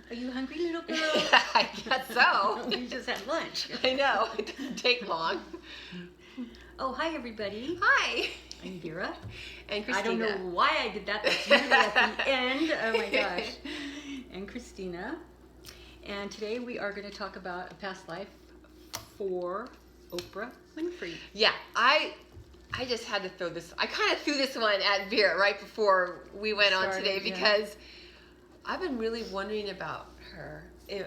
Are you hungry, little girl? I guess so. You just had lunch. I know. It doesn't take long. Oh, hi, everybody. Hi. I'm Vera. And Christina. I don't know why I did that. That's usually at the end. Oh, my gosh. And Christina. And today we are going to talk about a past life for Oprah Winfrey. Yeah, I just had to throw this. I kind of threw this one at Vera right before we went on today because I've been really wondering about her,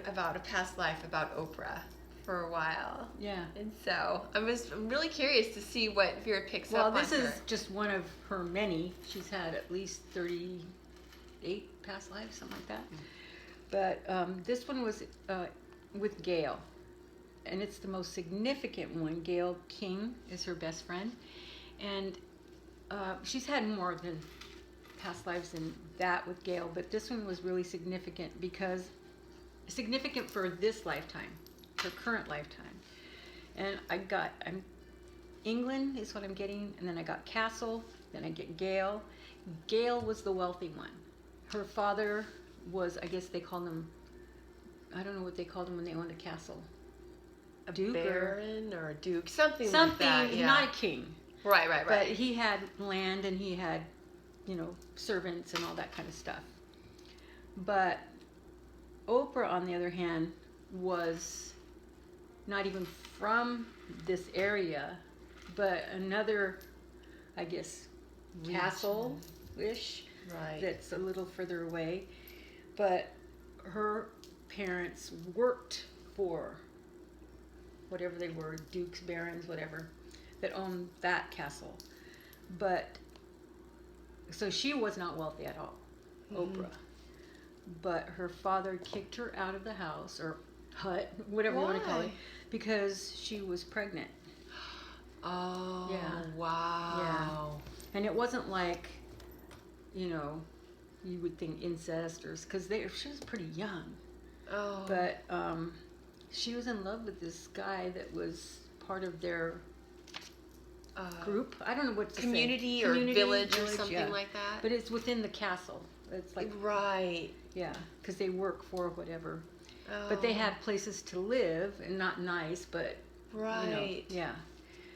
about a past life, about Oprah for a while. Yeah. And so I'm really curious to see what Vera picks up on her. Well, this is just one of her many. She's had at least 38 past lives, something like that. But this one was with Gayle. And it's the most significant one. Gayle King is her best friend. And she's had more than past lives than that with Gayle, but this one was really significant significant for this lifetime, her current lifetime. And I'm England is what I'm getting, and then I got Castle, then I get Gayle. Gayle was the wealthy one. Her father was, I guess they called him, I don't know what they called him when they owned a castle. A duke baron or a duke, something like something, that. Yeah. not a king. Right. But he had land and he had, servants and all that kind of stuff. But Oprah, on the other hand, was not even from this area, but another, I guess, castle-ish. Right. That's a little further away. But her parents worked for whatever they were, dukes, barons, whatever, that owned that castle. But, so she was not wealthy at all, Oprah. But her father kicked her out of the house, or hut, whatever you want to call it, because she was pregnant. Oh, yeah. Wow. Yeah. And it wasn't like, you would think incest, or, because she was pretty young. Oh. But she was in love with this guy that was part of their group. I don't know what to community say. Or village or something like that. But it's within the castle. It's like right. Yeah, because they work for whatever. Oh. But they had places to live, and not nice, but right. Yeah.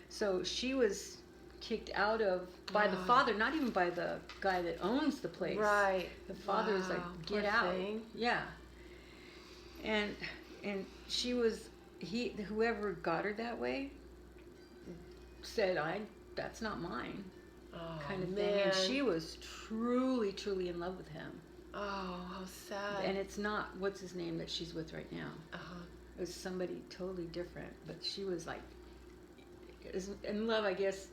So she was kicked out of by the father, not even by the guy that owns the place. Right. The father's like, get Poor out. thing. Yeah. And she was, whoever got her that way said, that's not mine, kind of thing. And she was truly, truly in love with him. Oh, how sad. And it's not, what's his name that she's with right now. It was somebody totally different. But she was like, in love, I guess,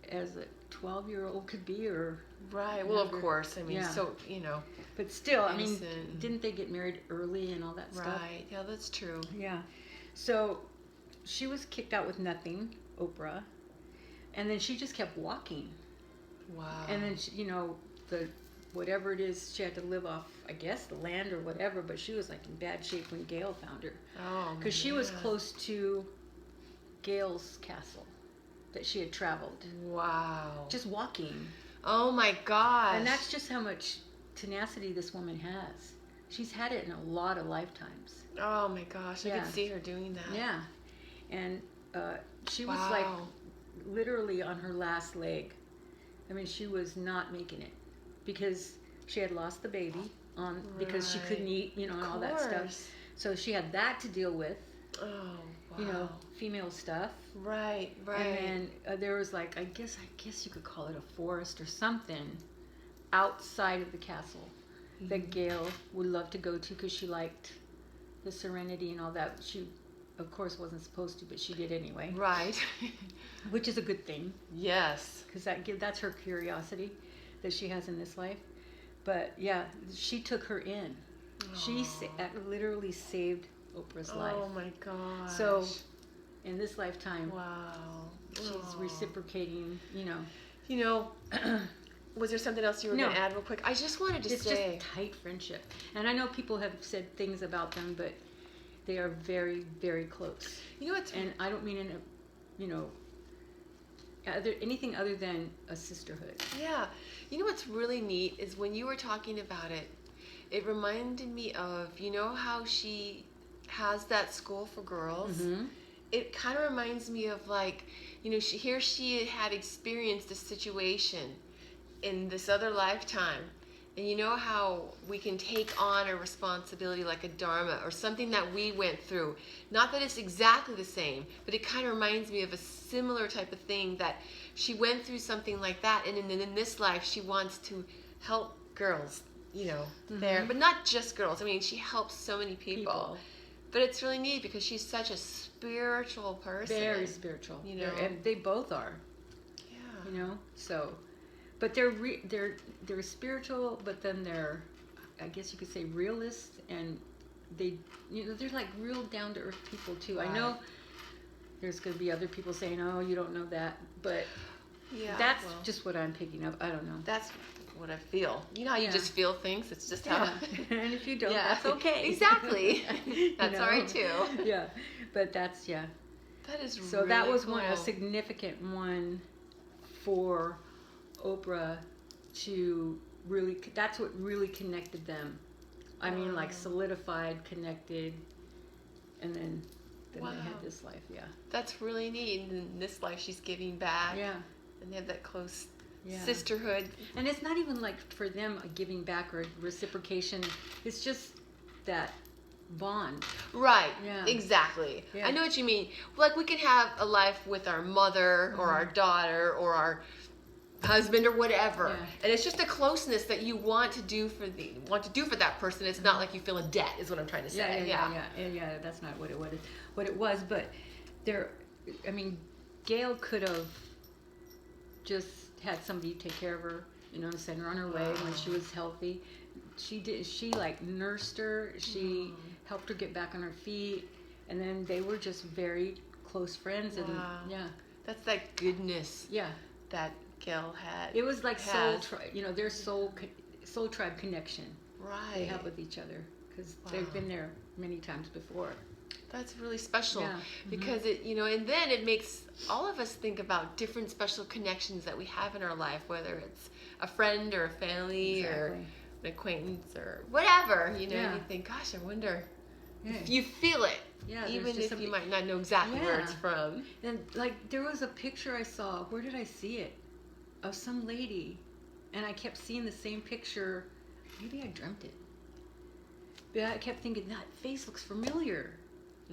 as a 12-year-old could be, or... Right, well, of course. I mean, so, But still, innocent. I mean, didn't they get married early and all that stuff? Right, yeah, that's true. Yeah. So she was kicked out with nothing, Oprah, and then she just kept walking. Wow. And then, the whatever it is, she had to live off, I guess, the land or whatever, but she was like in bad shape when Gayle found her. Oh, because she was close to Gayle's castle that she had traveled. Wow. Just walking. Oh my gosh. And that's just how much tenacity this woman has. She's had it in a lot of lifetimes. Oh my gosh, I could see her doing that. Yeah. And she was like literally on her last leg. I mean, she was not making it because she had lost the baby because she couldn't eat, and all that stuff. So she had that to deal with. Oh, wow. Female stuff. Right. And then there was like, I guess you could call it a forest or something outside of the castle that Gayle would love to go to because she liked the serenity and all that. She, of course, wasn't supposed to, but she did anyway. Right. Which is a good thing. Yes. Because that's her curiosity that she has in this life. But yeah, she took her in. Aww. She literally saved Oprah's life. Oh my gosh. So in this lifetime, wow, she's reciprocating, Was there something else you were going to add real quick? I just wanted to say. It's just tight friendship. And I know people have said things about them, but they are very, very close. And I don't mean anything other than a sisterhood. Yeah. You know what's really neat is when you were talking about it, it reminded me of, you know how she has that school for girls? Mm-hmm. It kind of reminds me of like, you know, she had experienced a situation in this other lifetime. And you know how we can take on a responsibility like a dharma or something that we went through. Not that it's exactly the same, but it kind of reminds me of a similar type of thing that she went through something like that. And in this life, she wants to help girls, you know, there. But not just girls. I mean, she helps so many people. But it's really neat because she's such a spiritual person. Very spiritual. You know, and they both are. Yeah. You know, so, but they're spiritual, but then they're, I guess you could say, realist, and they, you know, they're like real down to earth people too. Right. I know there's going to be other people saying, "Oh, you don't know that," but that's just what I'm picking up. I don't know. That's what I feel. You know how you just feel things? It's just how. And if you don't, that's okay. Exactly. That's you know? all right too. Yeah, but that's That is so really that was cool. a significant one for Oprah to really. That's what really connected them. I mean, like solidified, connected, and then they had this life. Yeah. That's really neat. And in this life, she's giving back. Yeah. And they have that close sisterhood. And it's not even like for them a giving back or reciprocation. It's just that bond. Right. Yeah. Exactly. Yeah. I know what you mean. Like we can have a life with our mother or our daughter or our husband or whatever, and it's just a closeness that you want to do for that person. It's not like you feel a debt, is what I'm trying to say. Yeah. That's not what it was. But there, I mean, Gayle could have just had somebody take care of her, you know, send her on her way when she was healthy. She did. She like nursed her. She helped her get back on her feet, and then they were just very close friends. And that's that goodness. Yeah, that Gayle had. It was like their soul tribe connection. Right. They have with each other because they've been there many times before. That's really special because it, you know, and then it makes all of us think about different special connections that we have in our life, whether it's a friend or a family or an acquaintance or whatever, you know, and you think, gosh, I wonder if you feel it, even if you might not know exactly where it's from. And like there was a picture I saw, where did I see it? Of some lady, and I kept seeing the same picture. Maybe I dreamt it. But I kept thinking, that face looks familiar.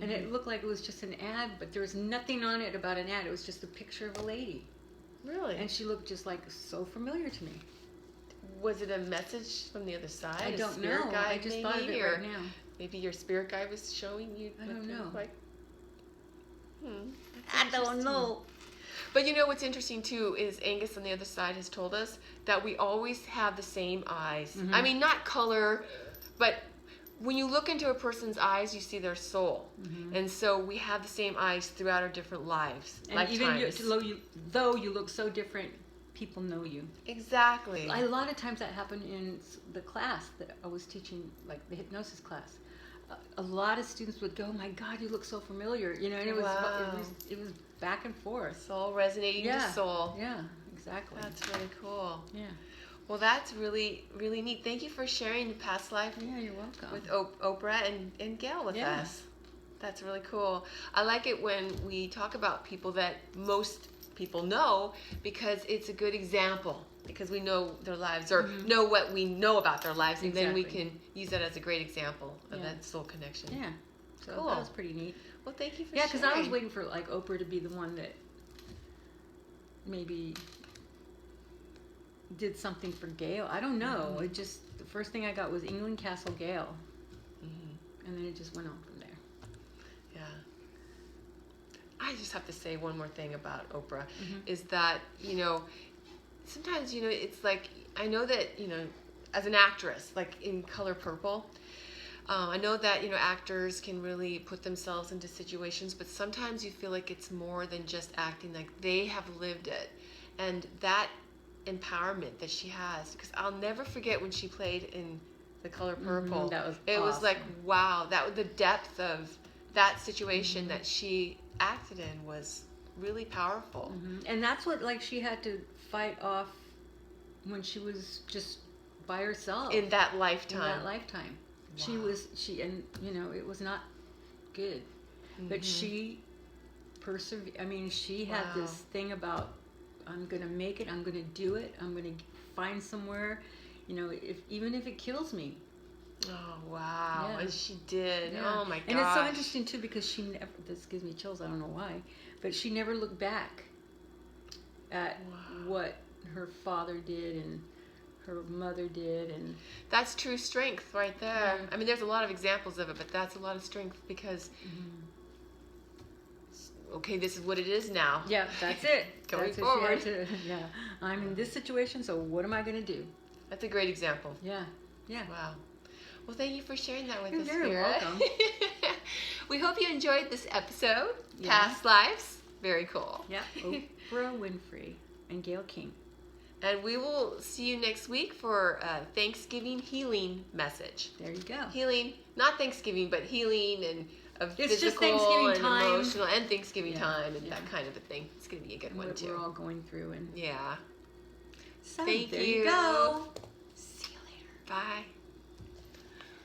And it looked like it was just an ad, but there was nothing on it about an ad. It was just a picture of a lady. Really? And she looked just like so familiar to me. Was it a message from the other side? I don't know. I just thought of it right now. Maybe your spirit guide was showing you. I don't know. Like, I don't know. But you know what's interesting too is Angus on the other side has told us that we always have the same eyes. I mean, not color, but when you look into a person's eyes, you see their soul. And so we have the same eyes throughout our different lives, and lifetimes. Even though you look so different, people know you. Exactly. A lot of times that happened in the class that I was teaching, like the hypnosis class. A lot of students would go, "Oh my God, you look so familiar," you know, and it was back and forth. Soul resonating to soul. Yeah, exactly. That's really cool. Yeah. Well, that's really, really neat. Thank you for sharing the past life. Yeah, you're welcome. With Oprah and Gayle with us. That's really cool. I like it when we talk about people that most people know because it's a good example. Because we know their lives or know what we know about their lives, and then we can use that as a great example of that soul connection. Yeah. So cool. That was pretty neat. Well, thank you for sharing. Yeah, because I was waiting for like Oprah to be the one that maybe did something for Gayle. I don't know. It just, the first thing I got was England Castle Gayle. And then it just went on from there. Yeah. I just have to say one more thing about Oprah is that, you know, sometimes, you know, it's like, I know that, you know, as an actress, like in Color Purple, I know that, you know, actors can really put themselves into situations, but sometimes you feel like it's more than just acting, like they have lived it. And that empowerment that she has, because I'll never forget when she played in The Color Purple. That was It awesome. was like, wow, that was the depth of that situation that she acted in was really powerful. And that's what, like, she had to fight off when she was just by herself in that in lifetime. that lifetime. Wow. And it was not good, but she persevered. I mean, she had Wow. this thing about, I'm gonna make it, I'm gonna do it, I'm gonna find somewhere, even if it kills me. Oh, wow. Yeah. And she did. Yeah. Oh, my gosh. And it's so interesting, too, because she never, this gives me chills, I don't know why, but she never looked back at what her father did and her mother did. And that's true strength right there. Yeah. I mean, there's a lot of examples of it, but that's a lot of strength because, okay, this is what it is now. yeah, that's it. Going That's what she had forward. yeah, I'm in this situation, so what am I going to do? That's a great example. Yeah, yeah. Wow. Well, thank you for sharing that with You're us, very Vera. welcome. We hope you enjoyed this episode. Yeah. Past lives. Very cool. Yeah, Oprah Winfrey and Gayle King. And we will see you next week for a Thanksgiving healing message. There you go. Healing, not Thanksgiving, but healing and of It's just physical Thanksgiving and time. emotional and Thanksgiving time and yeah. that kind of a thing. It's going to be a good one What too. we're all going through. And Yeah. so Thank there you. you go. See you later. Bye.